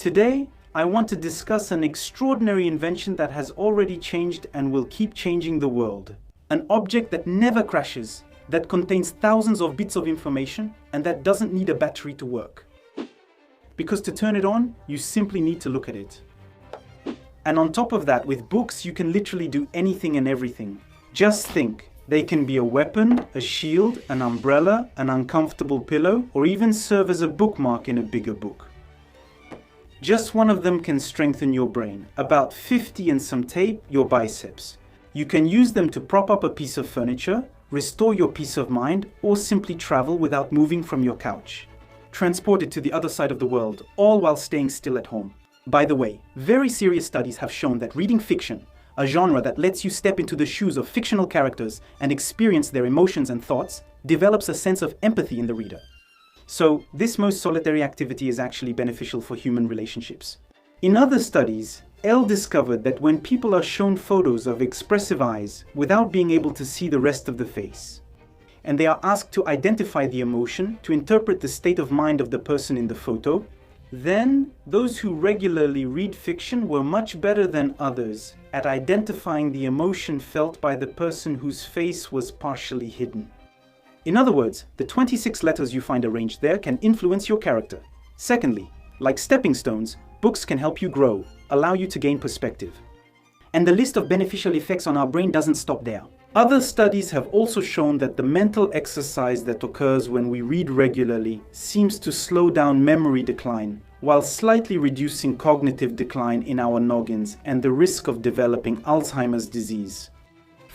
Today, I want to discuss an extraordinary invention that has already changed and will keep changing the world. An object that never crashes, that contains thousands of bits of information, and that doesn't need a battery to work. Because to turn it on, you simply need to look at it. And on top of that, with books, you can literally do anything and everything. Just think, they can be a weapon, a shield, an umbrella, an uncomfortable pillow, or even serve as a bookmark in a bigger book. Just one of them can strengthen your brain, about 50 and some tape, your biceps. You can use them to prop up a piece of furniture, restore your peace of mind, or simply travel without moving from your couch. Transport it to the other side of the world, all while staying still at home. By the way, very serious studies have shown that reading fiction, a genre that lets you step into the shoes of fictional characters and experience their emotions and thoughts, develops a sense of empathy in the reader. So, this most solitary activity is actually beneficial for human relationships. In other studies, Elle discovered that when people are shown photos of expressive eyes without being able to see the rest of the face, and they are asked to identify the emotion, to interpret the state of mind of the person in the photo, then those who regularly read fiction were much better than others at identifying the emotion felt by the person whose face was partially hidden. In other words, the 26 letters you find arranged there can influence your character. Secondly, like stepping stones, books can help you grow, allow you to gain perspective. And the list of beneficial effects on our brain doesn't stop there. Other studies have also shown that the mental exercise that occurs when we read regularly seems to slow down memory decline, while slightly reducing cognitive decline in our noggins and the risk of developing Alzheimer's disease.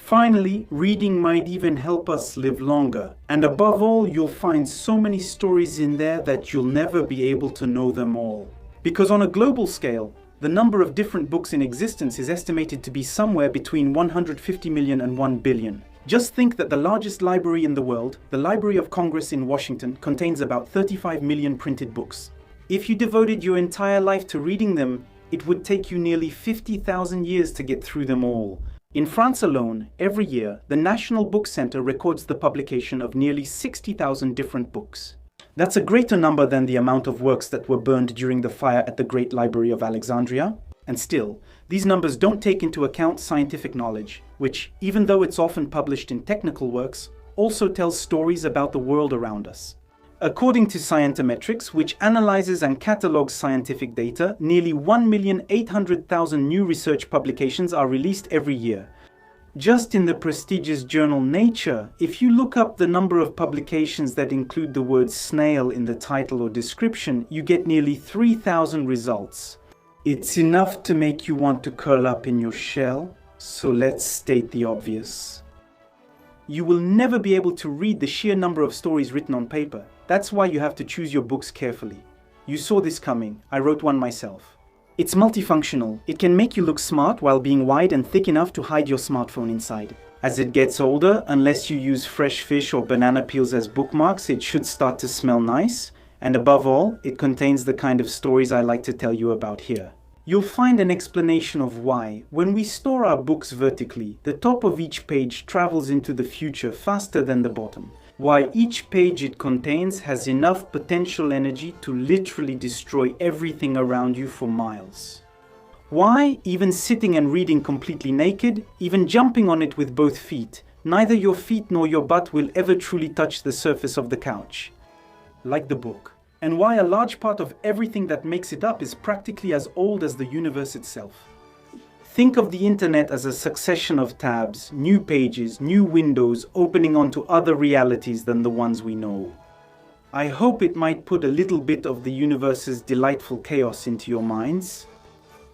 Finally, reading might even help us live longer. And above all, you'll find so many stories in there that you'll never be able to know them all. Because on a global scale, the number of different books in existence is estimated to be somewhere between 150 million and 1 billion. Just think that the largest library in the world, the Library of Congress in Washington, contains about 35 million printed books. If you devoted your entire life to reading them, it would take you nearly 50,000 years to get through them all. In France alone, every year, the National Book Center records the publication of nearly 60,000 different books. That's a greater number than the amount of works that were burned during the fire at the Great Library of Alexandria. And still, these numbers don't take into account scientific knowledge, which, even though it's often published in technical works, also tells stories about the world around us. According to Scientometrics, which analyzes and catalogs scientific data, nearly 1,800,000 new research publications are released every year. Just in the prestigious journal Nature, if you look up the number of publications that include the word snail in the title or description, you get nearly 3,000 results. It's enough to make you want to curl up in your shell, so let's state the obvious. You will never be able to read the sheer number of stories written on paper. That's why you have to choose your books carefully. You saw this coming. I wrote one myself. It's multifunctional. It can make you look smart while being wide and thick enough to hide your smartphone inside. As it gets older, unless you use fresh fish or banana peels as bookmarks, it should start to smell nice. And above all, it contains the kind of stories I like to tell you about here. You'll find an explanation of why, when we store our books vertically, the top of each page travels into the future faster than the bottom. Why each page it contains has enough potential energy to literally destroy everything around you for miles. Why, even sitting and reading completely naked, even jumping on it with both feet, neither your feet nor your butt will ever truly touch the surface of the couch. Like the book. And why a large part of everything that makes it up is practically as old as the universe itself. Think of the internet as a succession of tabs, new pages, new windows opening onto other realities than the ones we know. I hope it might put a little bit of the universe's delightful chaos into your minds.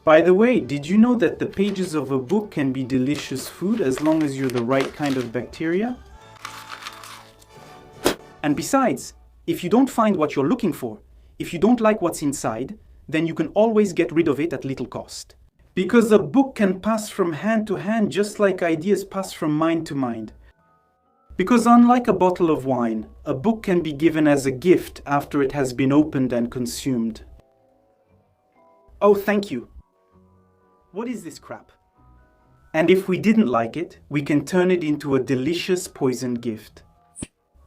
By the way, did you know that the pages of a book can be delicious food as long as you're the right kind of bacteria? And besides, if you don't find what you're looking for, if you don't like what's inside, then you can always get rid of it at little cost. Because a book can pass from hand to hand just like ideas pass from mind to mind. Because unlike a bottle of wine, a book can be given as a gift after it has been opened and consumed. Oh, thank you. What is this crap? And if we didn't like it, we can turn it into a delicious poisoned gift.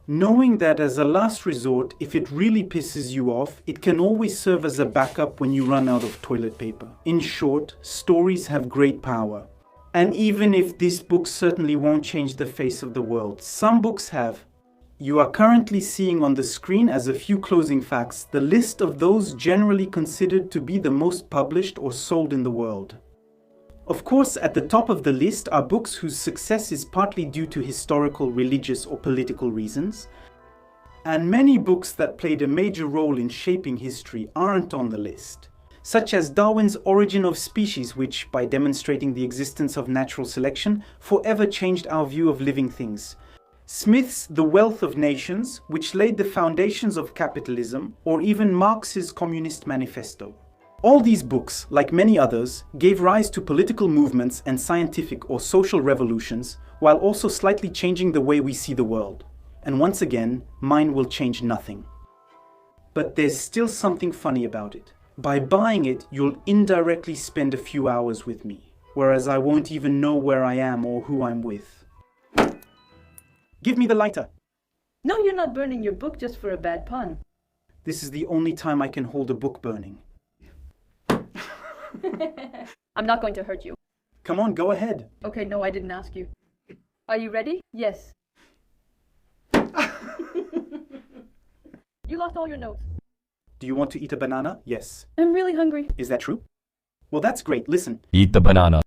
Knowing that as a last resort, if it really pisses you off, it can always serve as a backup when you run out of toilet paper. In short, stories have great power. And even if this book certainly won't change the face of the world, some books have. You are currently seeing on the screen as a few closing facts the list of those generally considered to be the most published or sold in the world. Of course, at the top of the list are books whose success is partly due to historical, religious, or political reasons. And many books that played a major role in shaping history aren't on the list, such as Darwin's Origin of Species, which, by demonstrating the existence of natural selection, forever changed our view of living things. Smith's The Wealth of Nations, which laid the foundations of capitalism, or even Marx's Communist Manifesto. All these books, like many others, gave rise to political movements and scientific or social revolutions, while also slightly changing the way we see the world. And once again, mine will change nothing. But there's still something funny about it. By buying it, you'll indirectly spend a few hours with me, whereas I won't even know where I am or who I'm with. Give me the lighter. No, you're not burning your book just for a bad pun. This is the only time I can hold a book burning. I'm not going to hurt you. Come on, go ahead. Okay, no, I didn't ask you. Are you ready? Yes. You lost all your notes. Do you want to eat a banana? Yes. I'm really hungry. Is that true? Well, that's great. Listen. Eat the banana.